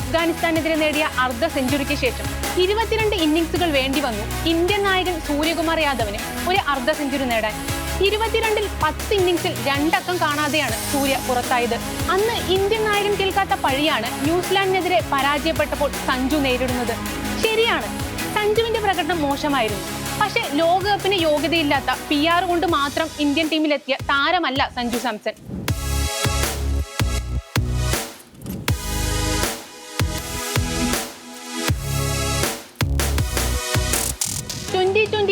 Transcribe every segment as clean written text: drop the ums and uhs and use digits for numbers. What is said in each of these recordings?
അഫ്ഗാനിസ്ഥാനെതിരെ നേടിയ അർദ്ധ സെഞ്ചുറിക്ക് ശേഷം 22 ഇന്നിംഗ്സുകൾ വേണ്ടി വന്നു ഇന്ത്യൻ നായകൻ സൂര്യകുമാർ യാദവിന് ഒരു അർദ്ധ സെഞ്ചുറി നേടാൻ. 22-ൽ 10 ഇന്നിംഗ്സിൽ 2 അക്കം കാണാതെയാണ് സൂര്യ പുറത്തായത്. അന്ന് ഇന്ത്യൻ നായകൻ കേൾക്കാത്ത പഴിയാണ് ന്യൂസിലാൻഡിനെതിരെ പരാജയപ്പെട്ടപ്പോൾ സഞ്ജു നേരിടുന്നത്. ശരിയാണ്, സഞ്ജുവിന്റെ പ്രകടനം മോശമായിരുന്നു. പക്ഷേ ലോകകപ്പിന് യോഗ്യതയില്ലാത്ത PR കൊണ്ട് മാത്രം ഇന്ത്യൻ ടീമിലെത്തിയ താരമല്ല സഞ്ജു സാംസൺ.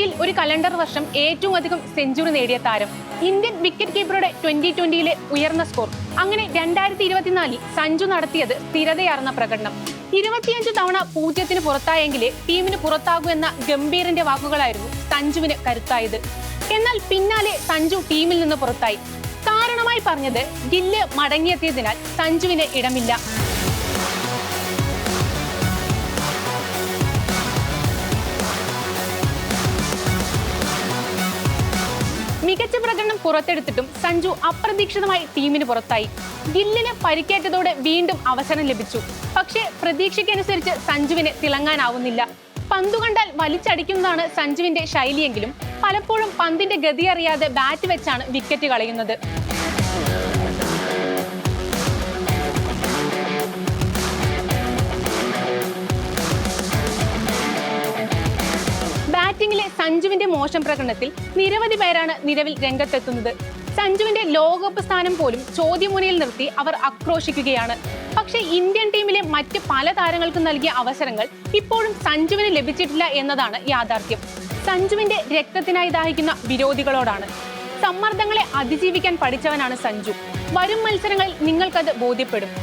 ൽ ഒരു കലണ്ടർ വർഷം ഏറ്റവും അധികം സെഞ്ചുറി നേടിയ താരം, ഇന്ത്യൻ വിക്കറ്റ് കീപ്പറുടെ 2020-ലെ ഉയർന്ന സ്കോർ. അങ്ങനെ 2024-ൽ സഞ്ജു നടത്തിയത് സ്ഥിരതയാർന്ന പ്രകടനം. 25 തവണ 0-ന് പുറത്തായെങ്കിലേ ടീമിന് പുറത്താകൂ എന്ന ഗംഭീറിന്റെ വാക്കുകളായിരുന്നു സഞ്ജുവിന് കരുത്തായത്. എന്നാൽ പിന്നാലെ സഞ്ജു ടീമിൽ നിന്ന് പുറത്തായി. കാരണമായി പറഞ്ഞത് ഗില്ല് മടങ്ങിയെത്തിയതിനാൽ സഞ്ജുവിന് ഇടമില്ല. മികച്ച പ്രകടനം പുറത്തെടുത്തിട്ടും സഞ്ജു അപ്രതീക്ഷിതമായി ടീമിന് പുറത്തായി. ഗില്ലിന് പരിക്കേറ്റതോടെ വീണ്ടും അവസരം ലഭിച്ചു. പക്ഷേ പ്രതീക്ഷയ്ക്കനുസരിച്ച് സഞ്ജുവിന് തിളങ്ങാനാവുന്നില്ല. പന്തു കണ്ടാൽ വലിച്ചടിക്കുന്നതാണ് സഞ്ജുവിന്റെ ശൈലിയെങ്കിലും പലപ്പോഴും പന്തിന്റെ ഗതി അറിയാതെ ബാറ്റ് വെച്ചാണ് വിക്കറ്റ് കളയുന്നത്. ബാറ്റിംഗിലെ സഞ്ജുവിന്റെ മോശം പ്രകടനത്തിൽ നിരവധി പേരാണ് നിലവിൽ രംഗത്തെത്തുന്നത്. സഞ്ജുവിന്റെ ലോകകപ്പ് സ്ഥാനം പോലും ചോദ്യമുനയിൽ നിർത്തി അവർ ആക്രോശിക്കുകയാണ്. പക്ഷേ ഇന്ത്യൻ ടീമിലെ മറ്റ് പല താരങ്ങൾക്കും നൽകിയ അവസരങ്ങൾ ഇപ്പോഴും സഞ്ജുവിന് ലഭിച്ചിട്ടില്ല എന്നതാണ് യാഥാർത്ഥ്യം. സഞ്ജുവിന്റെ രക്തത്തിനായി ദാഹിക്കുന്ന വിരോധികളോടാണ്. സമ്മർദ്ദങ്ങളെ അതിജീവിക്കാൻ പഠിച്ചവനാണ് സഞ്ജു. വരും മത്സരങ്ങളിൽ നിങ്ങൾക്കത് ബോധ്യപ്പെടും.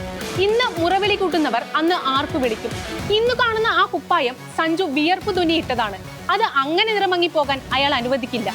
ഇന്ന് മുറവിളി കൂട്ടുന്നവർ അന്ന് ആർക്കു വിളിക്കും. ഇന്ന് കാണുന്ന ആ കുപ്പായം സഞ്ജു വിയർപ്പ് തുന്നിയിട്ടതാണ്. അത് അങ്ങനെ നിറമങ്ങി പോകാൻ അയാൾ അനുവദിക്കില്ല.